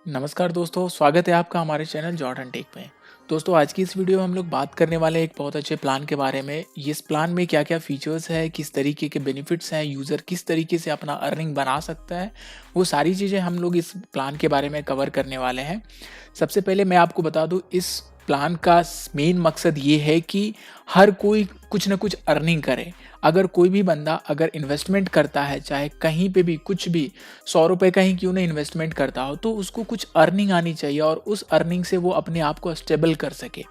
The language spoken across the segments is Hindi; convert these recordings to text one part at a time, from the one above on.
नमस्कार दोस्तों, स्वागत है आपका हमारे चैनल जॉर्डन टेक में। दोस्तों, आज की इस वीडियो में हम लोग बात करने वाले हैं एक बहुत अच्छे प्लान के बारे में। इस प्लान में क्या-क्या फीचर्स है, किस तरीके के बेनिफिट्स हैं, यूज़र किस तरीके से अपना अर्निंग बना सकता है, वो सारी चीज़ें हम लोग इस प्लान के बारे में कवर करने वाले हैं। सबसे पहले मैं आपको बता दूँ, इस प्लान का मेन मकसद ये है कि हर कोई कुछ न कुछ अर्निंग करे। अगर कोई भी बंदा अगर इन्वेस्टमेंट करता है, चाहे कहीं पे भी कुछ भी ₹100 का ही क्यों ना इन्वेस्टमेंट करता हो, तो उसको कुछ अर्निंग आनी चाहिए और उस अर्निंग से वो अपने आप को स्टेबल कर सके।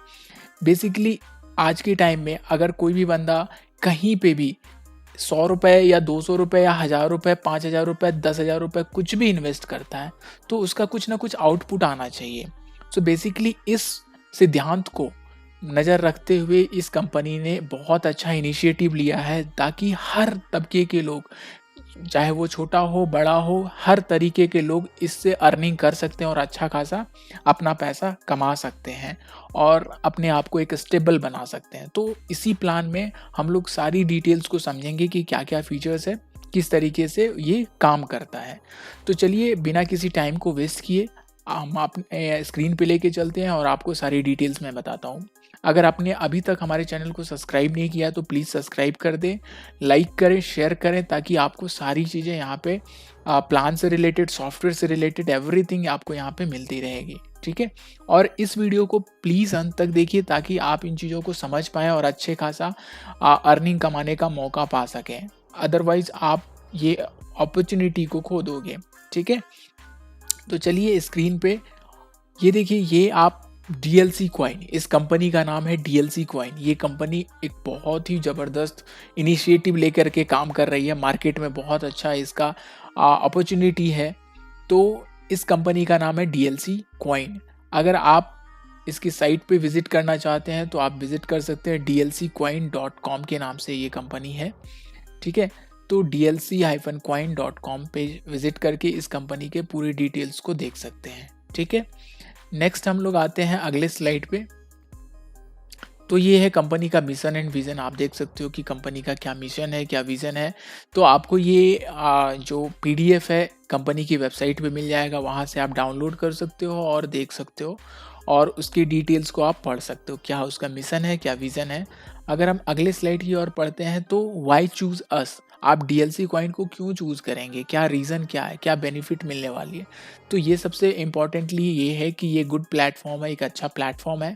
बेसिकली आज के टाइम में अगर कोई भी बंदा कहीं पे भी ₹100 या ₹200 या ₹1000, ₹5000, ₹10,000 कुछ भी इन्वेस्ट करता है, तो उसका कुछ ना कुछ आउटपुट आना चाहिए। सो बेसिकली इस सिद्धांत को नज़र रखते हुए इस कंपनी ने बहुत अच्छा इनिशिएटिव लिया है ताकि हर तबके के लोग, चाहे वो छोटा हो, बड़ा हो, हर तरीके के लोग इससे अर्निंग कर सकते हैं और अच्छा खासा अपना पैसा कमा सकते हैं और अपने आप को एक स्टेबल बना सकते हैं। तो इसी प्लान में हम लोग सारी डिटेल्स को समझेंगे कि क्या-क्या फीचर्स है, किस तरीके से ये काम करता है। तो चलिए बिना किसी टाइम को वेस्ट किए हम अपने स्क्रीन पे लेके चलते हैं और आपको सारी डिटेल्स मैं बताता हूँ। अगर आपने अभी तक हमारे चैनल को सब्सक्राइब नहीं किया तो प्लीज़ सब्सक्राइब कर दें, लाइक करें, शेयर करें ताकि आपको सारी चीज़ें यहाँ पे प्लान से रिलेटेड, सॉफ्टवेयर से रिलेटेड एवरीथिंग आपको यहाँ पे मिलती रहेगी, ठीक है? और इस वीडियो को प्लीज़ अंत तक देखिए ताकि आप इन चीज़ों को समझ पाएँ और अच्छे खासा अर्निंग कमाने का मौका पा सकें। अदरवाइज़ आप ये अपॉर्च्युनिटी को खो दोगे, ठीक है? तो चलिए स्क्रीन पे ये देखिए, ये आप डीएलसी कॉइन, इस कंपनी का नाम है डीएलसी कॉइन। ये कंपनी एक बहुत ही ज़बरदस्त इनिशिएटिव लेकर के काम कर रही है, मार्केट में बहुत अच्छा इसका अपॉर्चुनिटी है। तो इस कंपनी का नाम है डीएलसी कॉइन। अगर आप इसकी साइट पे विज़िट करना चाहते हैं तो आप विज़िट कर सकते हैं, dlccoin.com के नाम से ये कंपनी है, ठीक है? तो dlc-coin.com पे विज़िट करके इस कंपनी के पूरी डिटेल्स को देख सकते हैं, ठीक है? नेक्स्ट हम लोग आते हैं अगले स्लाइड पे। तो ये है कंपनी का मिशन एंड विज़न। आप देख सकते हो कि कंपनी का क्या मिशन है, क्या विज़न है। तो आपको ये जो पीडीएफ है कंपनी की वेबसाइट पे मिल जाएगा, वहाँ से आप डाउनलोड कर सकते हो और देख सकते हो और उसकी डिटेल्स को आप पढ़ सकते हो, क्या उसका मिशन है, क्या विज़न है। अगर हम अगले स्लाइड की ओर पढ़ते हैं तो व्हाई चूज़ अस? आप डीएलसी कॉइन को क्यों चूज़ करेंगे? क्या रीज़न क्या है? क्या बेनिफिट मिलने वाली है? तो ये सबसे इम्पोर्टेंटली ये है कि ये गुड प्लेटफ़ॉर्म है, एक अच्छा प्लेटफ़ॉर्म है।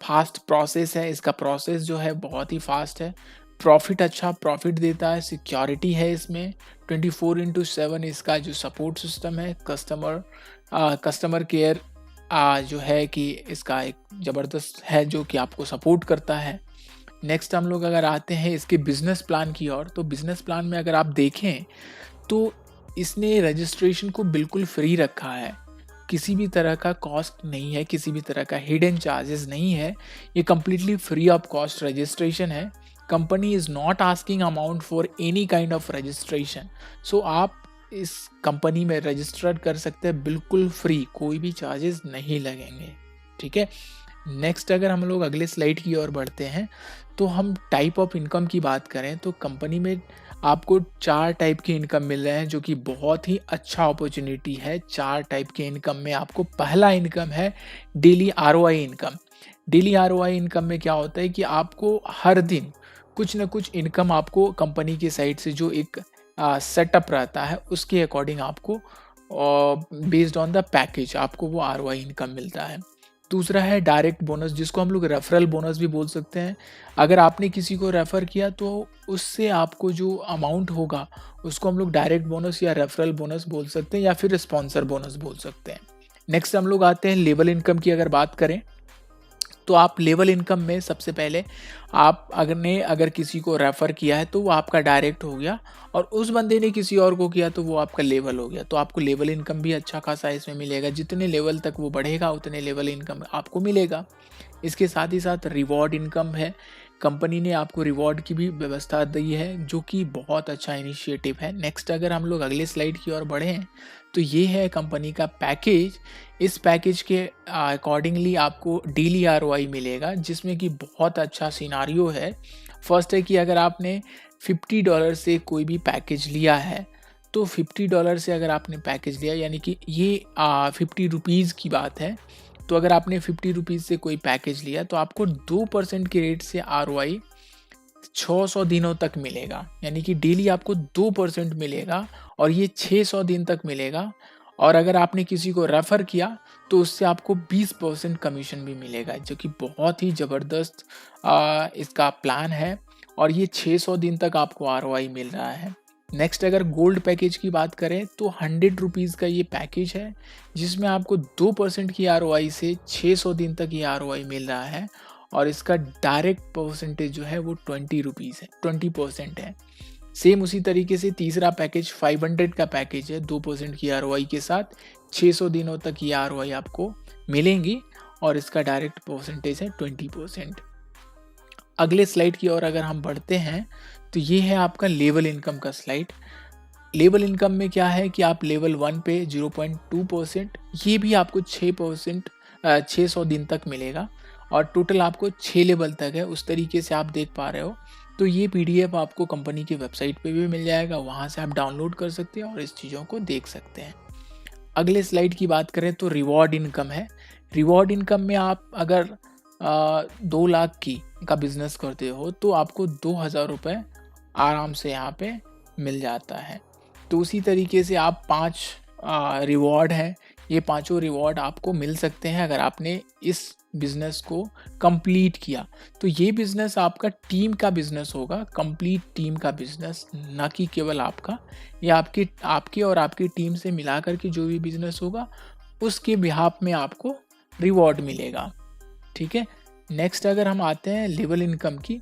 फास्ट प्रोसेस है, इसका प्रोसेस जो है बहुत ही फास्ट है। प्रॉफ़िट अच्छा प्रॉफ़िट देता है, सिक्योरिटी है इसमें, 24/7 इसका जो सपोर्ट सिस्टम है, कस्टमर केयर जो है कि इसका एक ज़बरदस्त है जो कि आपको सपोर्ट करता है। नेक्स्ट हम लोग अगर आते हैं इसके बिज़नेस प्लान की ओर, तो बिज़नेस प्लान में अगर आप देखें तो इसने रजिस्ट्रेशन को बिल्कुल फ्री रखा है। किसी भी तरह का कॉस्ट नहीं है, किसी भी तरह का हिडन चार्जेस नहीं है। ये completely free of cost registration है। Company is not asking amount for any kind of registration. So आप इस कंपनी में रजिस्टर कर सकते हैं बिल्कुल फ्री, कोई भी चार्जेस नहीं लगेंगे, ठीक है? नेक्स्ट अगर हम लोग अगले स्लाइड की ओर बढ़ते हैं तो हम टाइप ऑफ इनकम की बात करें तो कंपनी में आपको 4 टाइप की इनकम मिल रहे हैं जो कि बहुत ही अच्छा अपॉर्चुनिटी है। 4 टाइप के इनकम में आपको पहला इनकम है daily ROI income. Daily ROI income में क्या होता है कि आपको हर दिन कुछ न कुछ इनकम आपको कंपनी की साइड से जो एक सेटअप रहता है उसके अकॉर्डिंग आपको बेस्ड ऑन द पैकेज आपको वो आरओआई इनकम मिलता है। दूसरा है डायरेक्ट बोनस, जिसको हम लोग रेफरल बोनस भी बोल सकते हैं। अगर आपने किसी को रेफ़र किया तो उससे आपको जो अमाउंट होगा उसको हम लोग डायरेक्ट बोनस या रेफरल बोनस बोल सकते हैं या फिर स्पॉन्सर बोनस बोल सकते हैं। नेक्स्ट हम लोग आते हैं लेवल इनकम की अगर बात करें तो आप लेवल इनकम में सबसे पहले आप अगर किसी को रेफ़र किया है तो वो आपका डायरेक्ट हो गया और उस बंदे ने किसी और को किया तो वो आपका लेवल हो गया। तो आपको लेवल इनकम भी अच्छा खासा इसमें मिलेगा। जितने लेवल तक वो बढ़ेगा उतने लेवल इनकम आपको मिलेगा। इसके साथ ही साथ रिवॉर्ड इनकम है। कंपनी ने आपको रिवॉर्ड की भी व्यवस्था दी है जो कि बहुत अच्छा इनिशिएटिव है। नेक्स्ट अगर हम लोग अगले स्लाइड की ओर बढ़ें तो ये है कंपनी का पैकेज। इस पैकेज के अकॉर्डिंगली आपको डेली आरओआई मिलेगा जिसमें कि बहुत अच्छा सिनारियो है। फर्स्ट है कि अगर आपने $50 से कोई भी पैकेज लिया है तो $50 से अगर आपने पैकेज लिया, यानी कि ये ₹50 की बात है, तो अगर आपने ₹50 से कोई पैकेज लिया तो आपको 2% के रेट से ROI 600 दिनों तक मिलेगा, यानी कि डेली आपको 2% मिलेगा और ये 600 दिन तक मिलेगा। और अगर आपने किसी को रेफ़र किया तो उससे आपको 20% कमीशन भी मिलेगा, जो कि बहुत ही ज़बरदस्त इसका प्लान है और ये 600 दिन तक आपको ROI मिल रहा है। नेक्स्ट अगर गोल्ड पैकेज की बात करें तो ₹100 का ये पैकेज है, जिसमें आपको 2% की ROI से 600 दिन तक ये ROI मिल रहा है और इसका डायरेक्ट परसेंटेज जो है वो ₹20 है। सेम उसी तरीके से तीसरा पैकेज 500 का पैकेज है, 2% की ROI के साथ 600 दिनों तक ये ROI आपको मिलेंगी और इसका डायरेक्ट परसेंटेज है 20%। अगले स्लाइड की ओर अगर हम बढ़ते हैं तो ये है आपका लेवल इनकम का स्लाइड। लेवल इनकम में क्या है कि आप लेवल 1 पे 0.2%, ये भी आपको 600 दिन तक मिलेगा और टोटल आपको 6 लेवल तक है, उस तरीके से आप देख पा रहे हो। तो ये PDF आपको कंपनी की वेबसाइट पे भी मिल जाएगा, वहाँ से आप डाउनलोड कर सकते हैं और इस चीज़ों को देख सकते हैं। अगले स्लाइड की बात करें तो रिवॉर्ड इनकम है। रिवॉर्ड इनकम में आप अगर 2 लाख का बिजनेस करते हो तो आपको 2000 रुपये आराम से यहाँ पे मिल जाता है। तो उसी तरीके से आप 5 रिवॉर्ड हैं, ये पांचों रिवॉर्ड आपको मिल सकते हैं अगर आपने इस बिजनेस को कंप्लीट किया। तो ये बिजनेस आपका टीम का बिजनेस होगा, कंप्लीट टीम का बिजनेस, ना कि केवल आपका। या आपके और आपकी टीम से मिलाकर के जो भी बिजनेस होगा उसके बिहाफ में आपको रिवॉर्ड मिलेगा। ठीक है। नेक्स्ट अगर हम आते हैं लेवल इनकम की,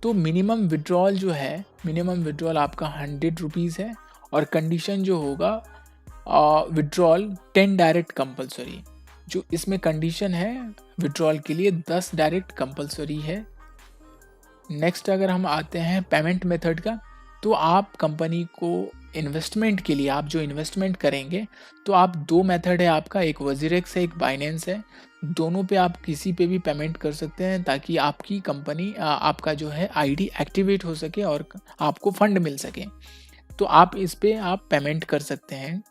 तो मिनिमम विड्रॉल जो है, मिनिमम विड्रॉल आपका ₹100 है और कंडीशन जो होगा विड्रॉल 10 डायरेक्ट कंपलसरी। जो इसमें कंडीशन है विड्रॉल के लिए 10 डायरेक्ट कंपलसरी है। नेक्स्ट अगर हम आते हैं पेमेंट मेथड का, तो आप कंपनी को इन्वेस्टमेंट के लिए, आप जो इन्वेस्टमेंट करेंगे तो आप 2 मेथड है आपका, एक वजीरेक्स है, एक बाइनेंस है। दोनों पे आप किसी पे भी पेमेंट कर सकते हैं ताकि आपकी कंपनी आपका जो है ID एक्टिवेट हो सके और आपको फंड मिल सके। तो आप इस पे आप पेमेंट कर सकते हैं।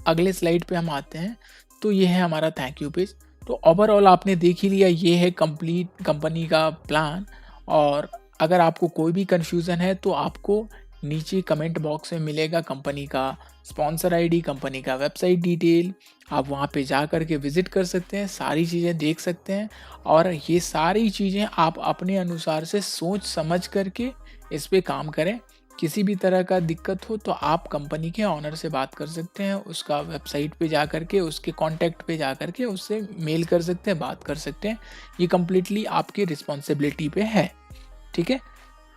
अगले स्लाइड पे हम आते हैं, तो ये है हमारा थैंक यू पेज। तो ओवरऑल आपने देख ही लिया, ये है कंप्लीट कंपनी का प्लान। और अगर आपको कोई भी कन्फ्यूज़न है तो आपको नीचे कमेंट बॉक्स में मिलेगा कंपनी का स्पॉन्सर ID, कंपनी का वेबसाइट डिटेल, आप वहाँ पे जा कर के विज़िट कर सकते हैं, सारी चीज़ें देख सकते हैं। और ये सारी चीज़ें आप अपने अनुसार से सोच समझ करके इस पे काम करें। किसी भी तरह का दिक्कत हो तो आप कंपनी के ऑनर से बात कर सकते हैं, उसका वेबसाइट पे जा कर के, उसके कॉन्टैक्ट पे जा कर के उससे मेल कर सकते हैं, बात कर सकते हैं। ये कम्प्लीटली आपकी रिस्पॉन्सिबिलिटी पे है। ठीक है।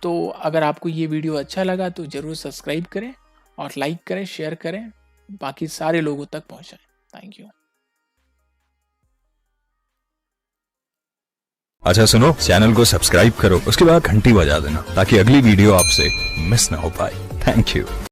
तो अगर आपको ये वीडियो अच्छा लगा तो ज़रूर सब्सक्राइब करें और लाइक करें, शेयर करें, बाकी सारे लोगों तक पहुँचाएं। Thank you. अच्छा सुनो, चैनल को सब्सक्राइब करो, उसके बाद घंटी बजा देना ताकि अगली वीडियो आपसे मिस ना हो पाए। Thank you.